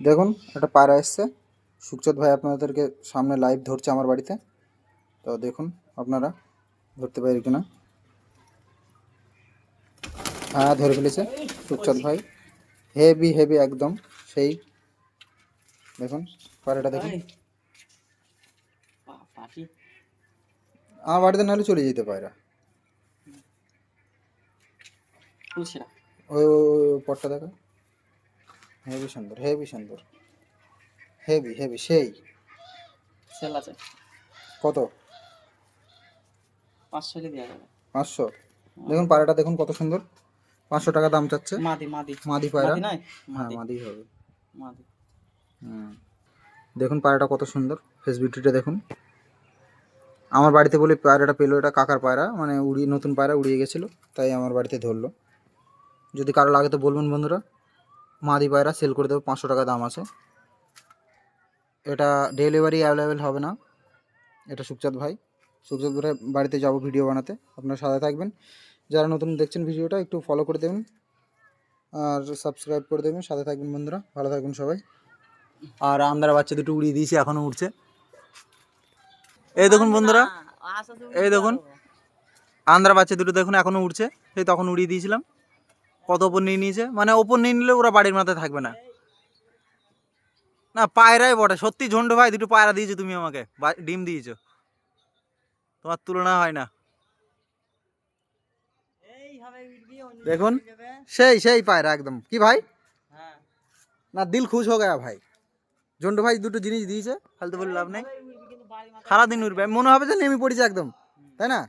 দেখুন একটা পায়রা এসছে, সুখচাঁদ ভাই আপনাদেরকে সামনে লাইভ ধরছে আমার বাড়িতে। তো দেখুন আপনারা ধরতে পারি কিনা। হ্যাঁ ধরে ফেলেছে সুখচাঁদ ভাই, হেভি হেভি একদম সেই। দেখুন পায়রাটা দেখুন, আমার বাড়িতে নাহলে চলে যেতে পায়রা। ওই পটটা দেখা, হেভি সুন্দর হেভি সুন্দর, হেভি হেভি সেই। সেল আছে কত? 500 দিয়ে দেওয়া যাবে। 500? দেখুন পায়রাটা দেখুন কত সুন্দর, 500 টাকা দাম চাচ্ছে। মাদি মাদি মাদি পায়রা, মাদি নয় হ্যাঁ মাদি মাদি হবে। মাদি। দেখুন পায়রাটা কত সুন্দর, ফেস বিউটিটা দেখুন। আমার বাড়িতে বলে পায়রাটা পেলো, এটা কাকার পায়রা, মানে উড়িয়ে নতুন পায়রা উড়িয়ে গেছিলো, তাই আমার বাড়িতে ধরলো। যদি কারো লাগে তো বলবেন বন্ধুরা, মাদি পায়রা সেল করে দেবো, 500 টাকা দাম আছে। এটা ডেলিভারি অ্যাভেলেবেল হবে না। এটা সুখচাঁদ ভাই বাড়িতে যাব ভিডিও বানাতে, আপনারা সাথে থাকবেন। যারা নতুন দেখছেন ভিডিওটা একটু ফলো করে দেবেন আর সাবস্ক্রাইব করে দেবেন, সাথে থাকবেন বন্ধুরা, ভালো থাকবেন সবাই। আর আন্দার বাচ্চা দুটো উড়িয়ে দিয়েছি, এখনও উঠছে। এই দেখুন বন্ধুরা, এই দেখুন আন্দার বাচ্চা দুটো দেখুন এখনও উঠছে, সেই তখন উড়িয়ে দিয়েছিলাম। কত ওপর নিয়ে নিয়েছে, মানে ওপর নিয়ে নিলে ওরা বাড়ির মাথায় থাকবে না। না পায়রাই বটে সত্যি, ঝন্টু ভাই দুটো পায়রা দিয়েছো তুমি আমাকে, ডিম দিয়েছো, তোমার তুলনা হয় না। দেখুন সেই সেই পায়রা একদম, কি ভাই না দিল খুশ হয়ে গেয়া ভাই। ঝন্টু ভাই দুটো জিনিস দিয়েছে, ফালতু বলে লাভ নেই, সারাদিন উঠবে, মনে হবে যে নেমে পড়েছে একদম, তাই না?